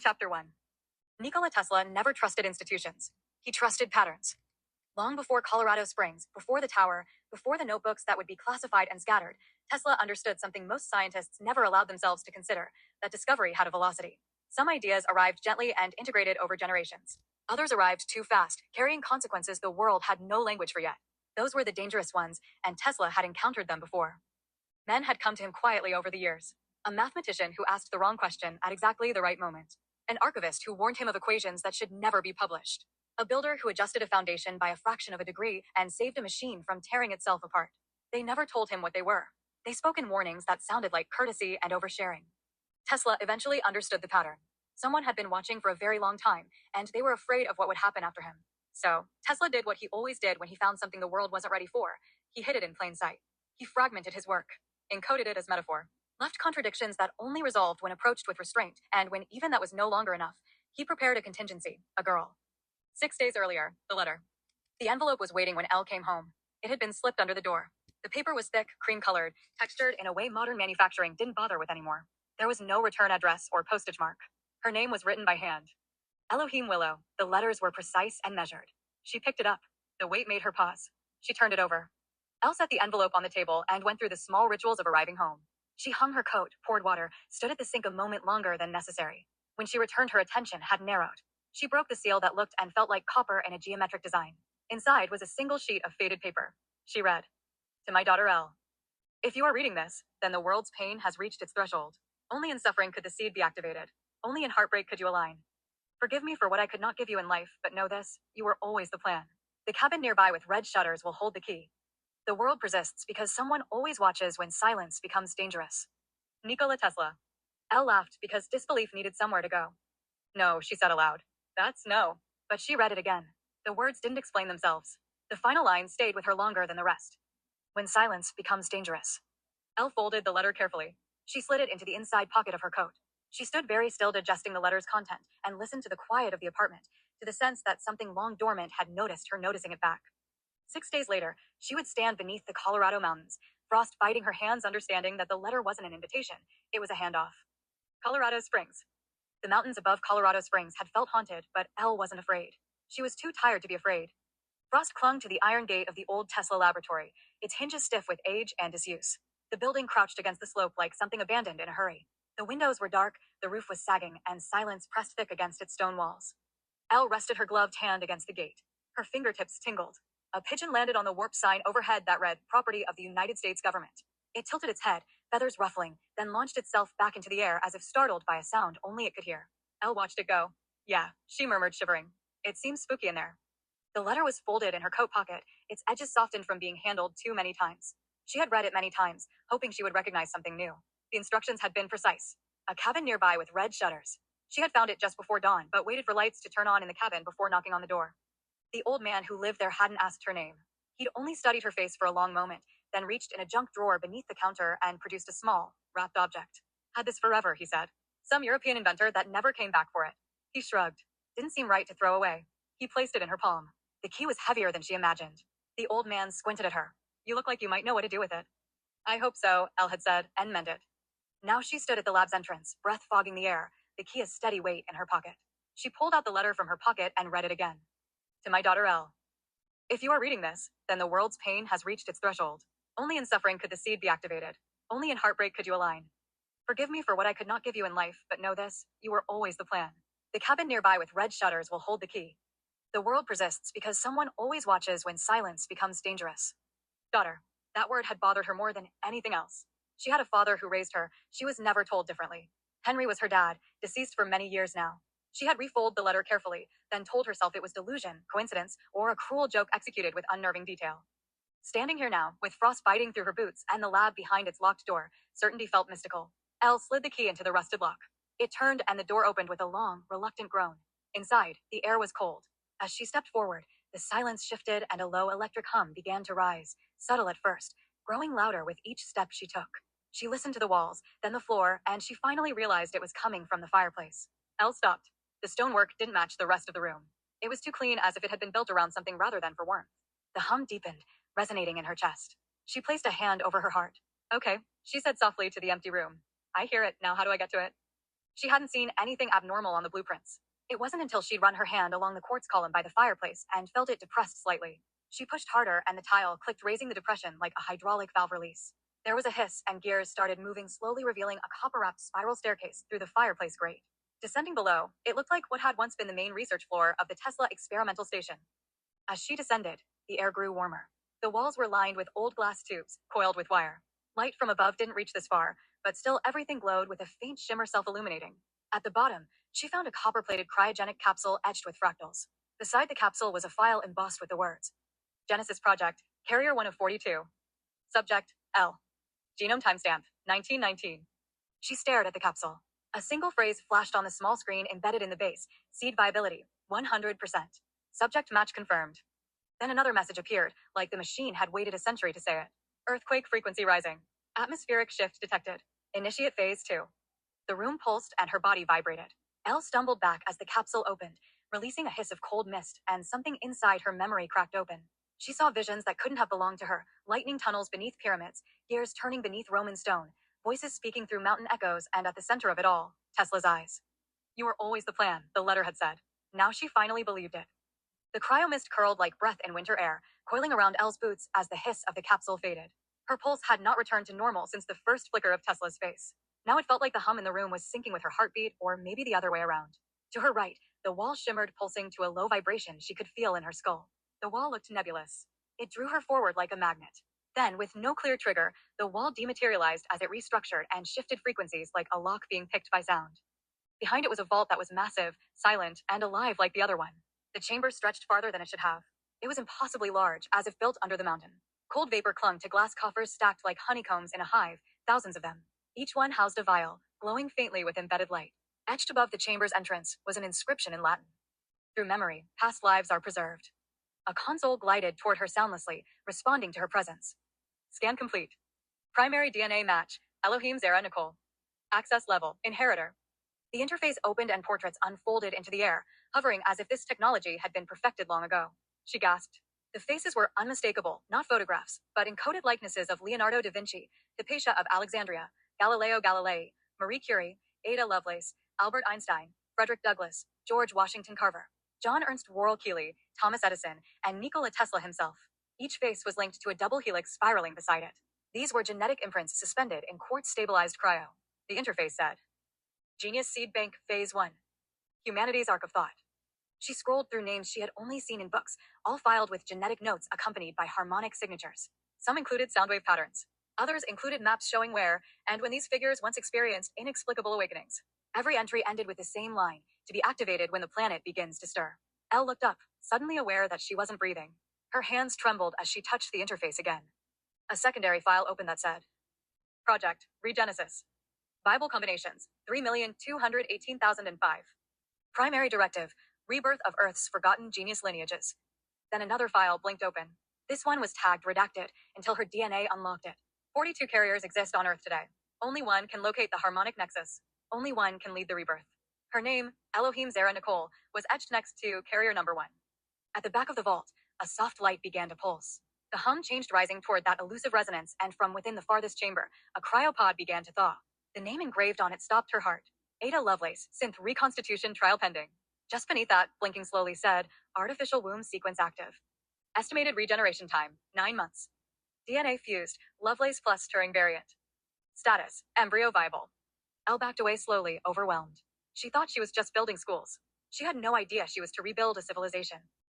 Chapter 1. Nikola Tesla never trusted institutions. He trusted patterns. Long before Colorado Springs, before the tower, before the notebooks that would be classified and scattered, Tesla understood something most scientists never allowed themselves to consider: that discovery had a velocity. Some ideas arrived gently and integrated over generations. Others arrived too fast, carrying consequences the world had no language for yet. Those were the dangerous ones, and Tesla had encountered them before. Men had come to him quietly over the years. A mathematician who asked the wrong question at exactly the right moment. An archivist who warned him of equations that should never be published. A builder who adjusted a foundation by a fraction of a degree and saved a machine from tearing itself apart. They never told him what they were. They spoke in warnings that sounded like courtesy and oversharing. Tesla eventually understood the pattern. Someone had been watching for a very long time, and they were afraid of what would happen after him. So, Tesla did what he always did when he found something the world wasn't ready for. He hid it in plain sight. He fragmented his work, encoded it as metaphor, left contradictions that only resolved when approached with restraint, and when even that was no longer enough, he prepared a contingency: a girl. 6 days earlier, the letter. The envelope was waiting when Elle came home. It had been slipped under the door. The paper was thick, cream-colored, textured in a way modern manufacturing didn't bother with anymore. There was no return address or postage mark. Her name was written by hand. Elohim Willow. The letters were precise and measured. She picked it up. The weight made her pause. She turned it over. Elle set the envelope on the table and went through the small rituals of arriving home. She hung her coat, poured water, stood at the sink a moment longer than necessary. When she returned, her attention had narrowed. She broke the seal that looked and felt like copper in a geometric design. Inside was a single sheet of faded paper. She read, "To my daughter Elle. If you are reading this, then the world's pain has reached its threshold. Only in suffering could the seed be activated. Only in heartbreak could you align. Forgive me for what I could not give you in life, but know this: you were always the plan. The cabin nearby with red shutters will hold the key. The world persists because someone always watches when silence becomes dangerous. Nikola Tesla." Elle laughed because disbelief needed somewhere to go. "No," she said aloud. "That's no." But she read it again. The words didn't explain themselves. The final line stayed with her longer than the rest. When silence becomes dangerous. Elle folded the letter carefully. She slid it into the inside pocket of her coat. She stood very still, digesting the letter's content, and listened to the quiet of the apartment, to the sense that something long dormant had noticed her noticing it back. 6 days later, she would stand beneath the Colorado mountains, frost biting her hands, understanding that the letter wasn't an invitation, it was a handoff. Colorado Springs. The mountains above Colorado Springs had felt haunted, but Elle wasn't afraid. She was too tired to be afraid. Frost clung to the iron gate of the old Tesla laboratory, its hinges stiff with age and disuse. The building crouched against the slope like something abandoned in a hurry. The windows were dark, the roof was sagging, and silence pressed thick against its stone walls. Elle rested her gloved hand against the gate. Her fingertips tingled. A pigeon landed on the warped sign overhead that read, "Property of the United States Government." It tilted its head, feathers ruffling, then launched itself back into the air as if startled by a sound only it could hear. Elle watched it go. "Yeah," she murmured, shivering. "It seems spooky in there." The letter was folded in her coat pocket, its edges softened from being handled too many times. She had read it many times, hoping she would recognize something new. The instructions had been precise. A cabin nearby with red shutters. She had found it just before dawn, but waited for lights to turn on in the cabin before knocking on the door. The old man who lived there hadn't asked her name. He'd only studied her face for a long moment, then reached in a junk drawer beneath the counter and produced a small, wrapped object. "Had this forever," he said. "Some European inventor that never came back for it." He shrugged. Didn't seem right to throw away. He placed it in her palm. The key was heavier than she imagined. The old man squinted at her. "You look like you might know what to do with it." "I hope so," Elle had said, and meant it. Now she stood at the lab's entrance, breath fogging the air, the key a steady weight in her pocket. She pulled out the letter from her pocket and read it again. "To my daughter Elle. If you are reading this, then the world's pain has reached its threshold. Only in suffering could the seed be activated. Only in heartbreak could you align. Forgive me for what I could not give you in life, but know this: you were always the plan. The cabin nearby with red shutters will hold the key. The world persists because someone always watches when silence becomes dangerous." Daughter. That word had bothered her more than anything else. She had a father who raised her. She was never told differently. Henry was her dad, deceased for many years now. She had refolded the letter carefully, then told herself it was delusion, coincidence, or a cruel joke executed with unnerving detail. Standing here now, with frost biting through her boots and the lab behind its locked door, certainty felt mystical. Elle slid the key into the rusted lock. It turned and the door opened with a long, reluctant groan. Inside, the air was cold. As she stepped forward, the silence shifted and a low electric hum began to rise, subtle at first, growing louder with each step she took. She listened to the walls, then the floor, and she finally realized it was coming from the fireplace. Elle stopped. The stonework didn't match the rest of the room. It was too clean, as if it had been built around something rather than for warmth. The hum deepened, resonating in her chest. She placed a hand over her heart. "Okay," she said softly to the empty room. "I hear it. Now how do I get to it?" She hadn't seen anything abnormal on the blueprints. It wasn't until she'd run her hand along the quartz column by the fireplace and felt it depressed slightly. She pushed harder and the tile clicked, raising the depression like a hydraulic valve release. There was a hiss and gears started moving, slowly revealing a copper-wrapped spiral staircase through the fireplace grate. Descending below, it looked like what had once been the main research floor of the Tesla experimental station. As she descended, the air grew warmer. The walls were lined with old glass tubes, coiled with wire. Light from above didn't reach this far, but still everything glowed with a faint shimmer, self-illuminating. At the bottom, she found a copper-plated cryogenic capsule etched with fractals. Beside the capsule was a file embossed with the words, Genesis Project, Carrier 1 of 42. Subject, L. Genome timestamp, 1919. She stared at the capsule. A single phrase flashed on the small screen embedded in the base, seed viability, 100%. Subject match confirmed. Then another message appeared, like the machine had waited a century to say it. Earthquake frequency rising. Atmospheric shift detected. Initiate phase 2. The room pulsed and her body vibrated. Elle stumbled back as the capsule opened, releasing a hiss of cold mist, and something inside her memory cracked open. She saw visions that couldn't have belonged to her, lightning tunnels beneath pyramids, gears turning beneath Roman stone, voices speaking through mountain echoes, and at the center of it all, Tesla's eyes. You were always the plan, the letter had said. Now she finally believed it. The cryomist curled like breath in winter air, coiling around Elle's boots as the hiss of the capsule faded. Her pulse had not returned to normal since the first flicker of Tesla's face. Now it felt like the hum in the room was syncing with her heartbeat, or maybe the other way around. To her right, the wall shimmered, pulsing to a low vibration she could feel in her skull. The wall looked nebulous. It drew her forward like a magnet. Then, with no clear trigger, the wall dematerialized as it restructured and shifted frequencies like a lock being picked by sound. Behind it was a vault that was massive, silent, and alive like the other one. The chamber stretched farther than it should have. It was impossibly large, as if built under the mountain. Cold vapor clung to glass coffers stacked like honeycombs in a hive, thousands of them. Each one housed a vial, glowing faintly with embedded light. Etched above the chamber's entrance was an inscription in Latin. Through memory, past lives are preserved. A console glided toward her soundlessly, responding to her presence. Scan complete. Primary DNA match, Elohim Zera Nicole. Access level, inheritor. The interface opened and portraits unfolded into the air, hovering as if this technology had been perfected long ago. She gasped. The faces were unmistakable, not photographs, but encoded likenesses of Leonardo da Vinci, Hypatia of Alexandria, Galileo Galilei, Marie Curie, Ada Lovelace, Albert Einstein, Frederick Douglass, George Washington Carver, John Ernst Worrell Keeley, Thomas Edison, and Nikola Tesla himself. Each face was linked to a double helix spiraling beside it. These were genetic imprints suspended in quartz-stabilized cryo. The interface said, Genius Seed Bank Phase 1. Humanity's Ark of Thought. She scrolled through names she had only seen in books, all filed with genetic notes accompanied by harmonic signatures. Some included soundwave patterns. Others included maps showing where, and when these figures once experienced inexplicable awakenings. Every entry ended with the same line, to be activated when the planet begins to stir. Elle looked up, suddenly aware that she wasn't breathing. Her hands trembled as she touched the interface again. A secondary file opened that said, Project, Regenesis. Bible combinations, 3,218,005. Primary directive, rebirth of Earth's forgotten genius lineages. Then another file blinked open. This one was tagged redacted until her DNA unlocked it. 42 carriers exist on Earth today. Only one can locate the harmonic nexus. Only one can lead the rebirth. Her name, Elohim Zera Nicole, was etched next to carrier number 1. At the back of the vault, a soft light began to pulse. The hum changed, rising toward that elusive resonance, and from within the farthest chamber, a cryopod began to thaw. The name engraved on it stopped her heart. Ada Lovelace, synth reconstitution trial pending. Just beneath that, blinking slowly, said, Artificial womb sequence active. Estimated regeneration time, 9 months. DNA fused, Lovelace plus Turing variant. Status, embryo viable. Elle backed away slowly, overwhelmed. She thought she was just building schools. She had no idea she was to rebuild a civilization.